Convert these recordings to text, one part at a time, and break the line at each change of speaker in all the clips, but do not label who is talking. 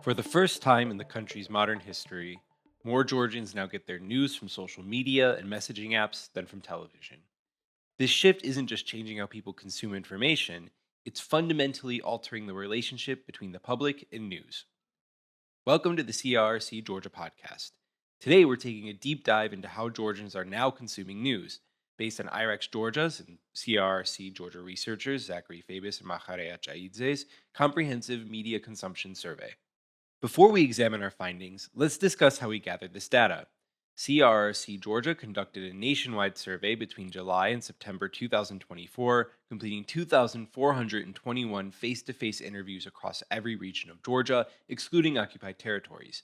For the first time in the country's modern history, more Georgians now get their news from social media and messaging apps than from television. This shift isn't just changing how people consume information, it's fundamentally altering the relationship between the public and news. Welcome to the CRRC-Georgia podcast. Today we're taking a deep dive into how Georgians are now consuming news, based on IREX Georgia's and CRRC-Georgia researchers Zachary Fabus and Macharia Chaidze's comprehensive media consumption survey. Before we examine our findings, let's discuss how we gathered this data. CRRC Georgia conducted a nationwide survey between July and September 2024, completing 2,421 face to face interviews across every region of Georgia, excluding occupied territories.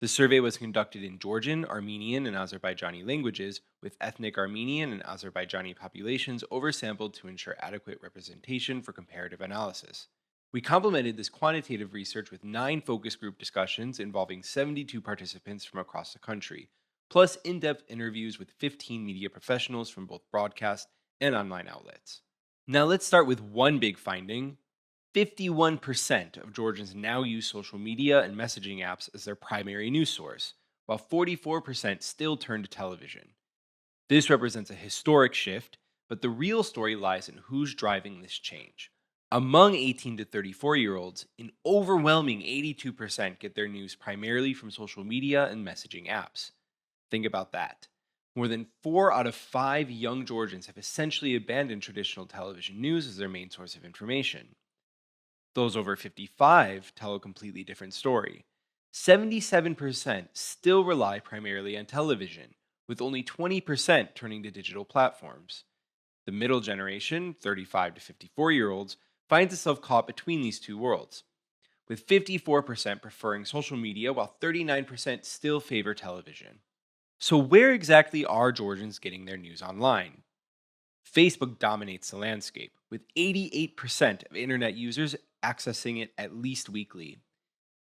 The survey was conducted in Georgian, Armenian, and Azerbaijani languages, with ethnic Armenian and Azerbaijani populations oversampled to ensure adequate representation for comparative analysis. We complemented this quantitative research with 9 focus group discussions involving 72 participants from across the country, plus in depth interviews with 15 media professionals from both broadcast and online outlets. Now let's start with one big finding. 51% of Georgians now use social media and messaging apps as their primary news source, while 44% still turn to television. This represents a historic shift, but the real story lies in who's driving this change. Among 18 to 34-year-olds, an overwhelming 82% get their news primarily from social media and messaging apps. Think about that. More than 4 out of 5 young Georgians have essentially abandoned traditional television news as their main source of information. Those over 55 tell a completely different story. 77% still rely primarily on television, with only 20% turning to digital platforms. The middle generation, 35 to 54-year-olds, finds itself caught between these two worlds, with 54% preferring social media while 39% still favor television. So, where exactly are Georgians getting their news online? Facebook dominates the landscape, with 88% of internet users accessing it at least weekly.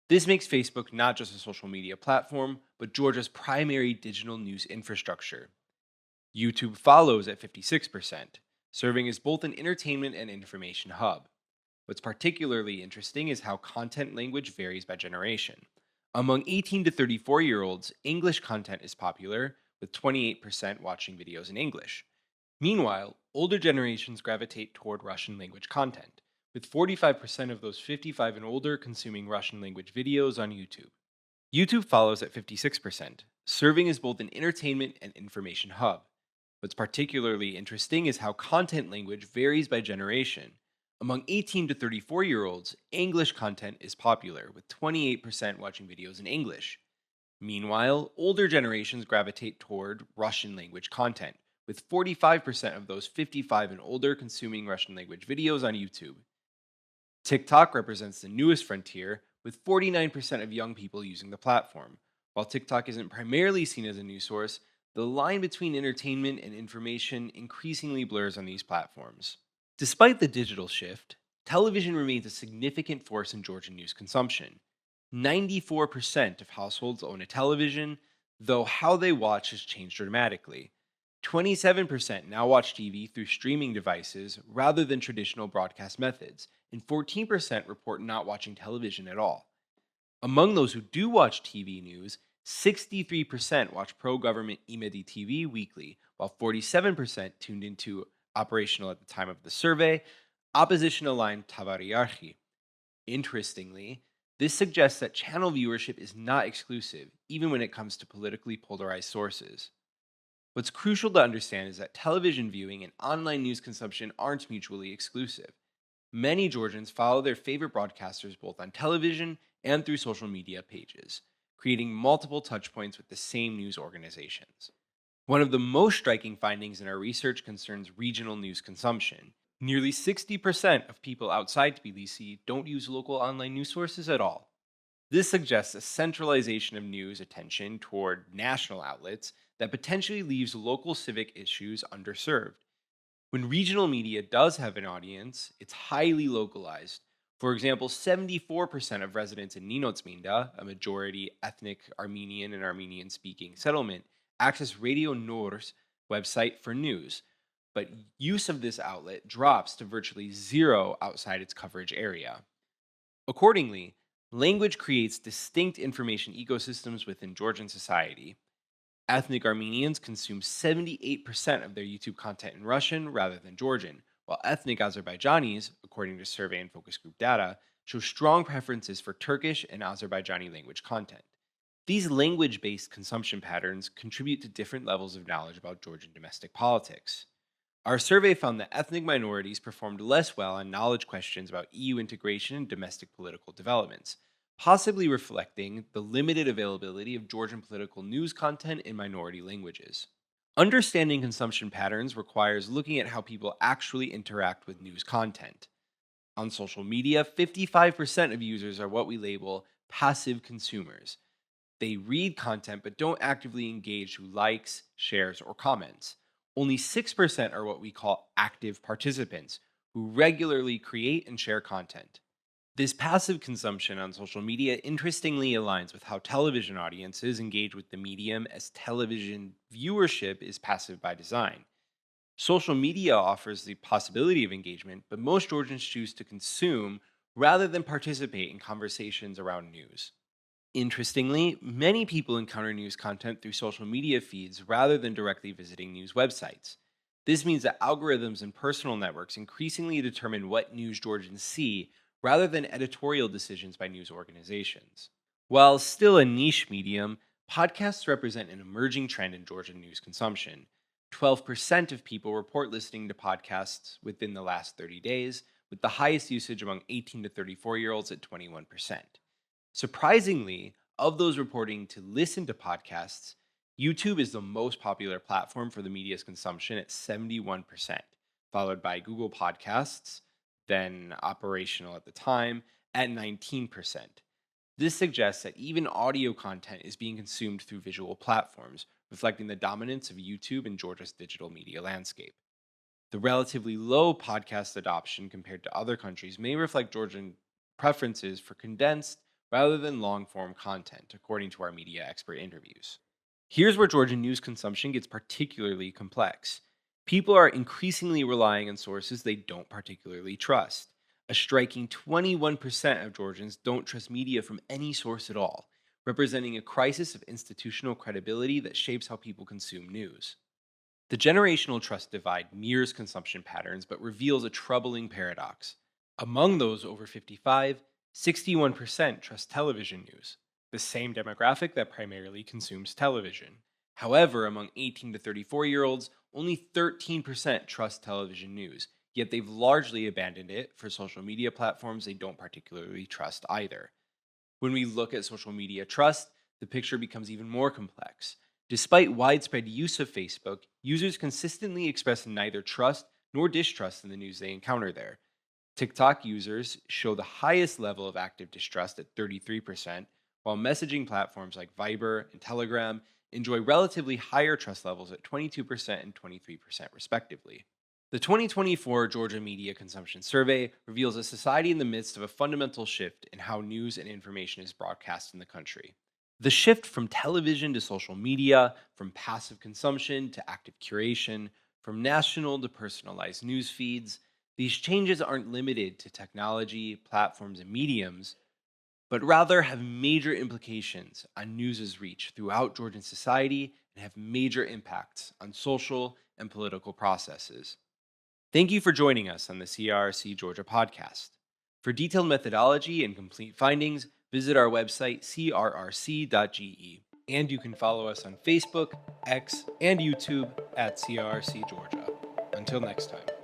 This makes Facebook not just a social media platform, but Georgia's primary digital news infrastructure. YouTube follows at 56%, serving as both an entertainment and information hub. What's particularly interesting is how content language varies by generation. Among 18 to 34-year-olds, English content is popular, with 28% watching videos in English. Meanwhile, older generations gravitate toward Russian language content, with 45% of those 55 and older consuming Russian language videos on YouTube. YouTube follows at 56%, serving as both an entertainment and information hub. What's particularly interesting is how content language varies by generation. Among 18 to 34-year-olds, English content is popular, with 28% watching videos in English. Meanwhile, older generations gravitate toward Russian language content, with 45% of those 55 and older consuming Russian language videos on YouTube. TikTok represents the newest frontier, with 49% of young people using the platform. While TikTok isn't primarily seen as a news source, the line between entertainment and information increasingly blurs on these platforms. Despite the digital shift, television remains a significant force in Georgian news consumption. 94% of households own a television, though how they watch has changed dramatically. 27% now watch TV through streaming devices rather than traditional broadcast methods, and 14% report not watching television at all. Among those who do watch TV news, 63% watch pro-government Imedi TV weekly, while 47% tuned into, operational at the time of the survey, opposition-aligned Tavariarchi. Interestingly, this suggests that channel viewership is not exclusive, even when it comes to politically polarized sources. What's crucial to understand is that television viewing and online news consumption aren't mutually exclusive. Many Georgians follow their favorite broadcasters both on television and through social media pages, creating multiple touchpoints with the same news organizations. One of the most striking findings in our research concerns regional news consumption. Nearly 60% of people outside Tbilisi don't use local online news sources at all. This suggests a centralization of news attention toward national outlets that potentially leaves local civic issues underserved. When regional media does have an audience, it's highly localized. For example, 74% of residents in Ninotsminda, a majority ethnic Armenian and Armenian speaking settlement, access Radio Nor's website for news, but use of this outlet drops to virtually zero outside its coverage area. Accordingly, Language creates distinct information ecosystems within Georgian society. Ethnic Armenians consume 78% of their YouTube content in Russian rather than Georgian, while ethnic Azerbaijanis, according to survey and focus group data, show strong preferences for Turkish and Azerbaijani language content. These language based consumption patterns contribute to different levels of knowledge about Georgian domestic politics. Our survey found that ethnic minorities performed less well on knowledge questions about EU integration and domestic political developments, possibly reflecting the limited availability of Georgian political news content in minority languages. Understanding consumption patterns requires looking at how people actually interact with news content. On social media, 55% of users are what we label passive consumers. They read content but don't actively engage through likes, shares, or comments. Only 6% are what we call active participants, who regularly create and share content. This passive consumption on social media interestingly aligns with how television audiences engage with the medium, as television viewership is passive by design. Social media offers the possibility of engagement, but most Georgians choose to consume rather than participate in conversations around news. Interestingly, many people encounter news content through social media feeds rather than directly visiting news websites. This means that algorithms and personal networks increasingly determine what news Georgians see rather than editorial decisions by news organizations. While still a niche medium, podcasts represent an emerging trend in Georgian news consumption. 12% of people report listening to podcasts within the last 30 days, with the highest usage among 18 to 34-year-olds at 21%. Surprisingly, of those reporting to listen to podcasts, YouTube is the most popular platform for the media's consumption at 71%, followed by Google Podcasts, then operational at the time, at 19%. This suggests that even audio content is being consumed through visual platforms, reflecting the dominance of YouTube in Georgia's digital media landscape. The relatively low podcast adoption compared to other countries may reflect Georgian preferences for condensed rather than long form content, according to our media expert interviews. Here's where Georgian news consumption gets particularly complex. People are increasingly relying on sources they don't particularly trust. A striking 21% of Georgians don't trust media from any source at all, representing a crisis of institutional credibility that shapes how people consume news. The generational trust divide mirrors consumption patterns but reveals a troubling paradox. Among those over 55, 61% trust television news, the same demographic that primarily consumes television. However, among 18 to 34-year-olds, only 13% trust television news, yet they've largely abandoned it for social media platforms they don't particularly trust either. When we look at social media trust, the picture becomes even more complex. Despite widespread use of Facebook, users consistently express neither trust nor distrust in the news they encounter there. TikTok users show the highest level of active distrust at 33%, while messaging platforms like Viber and Telegram enjoy relatively higher trust levels at 22% and 23%, respectively. The 2024 Georgia Media Consumption Survey reveals a society in the midst of a fundamental shift in how news and information is broadcast in the country. The shift from television to social media, from passive consumption to active curation, from national to personalized news feeds, these changes aren't limited to technology, platforms, and mediums, but rather have major implications on news's reach throughout Georgian society and have major impacts on social and political processes. Thank you for joining us on the CRRC-Georgia podcast. For detailed methodology and complete findings, visit our website crrc.ge. And you can follow us on Facebook, X, and YouTube at CRRC-Georgia. Until next time.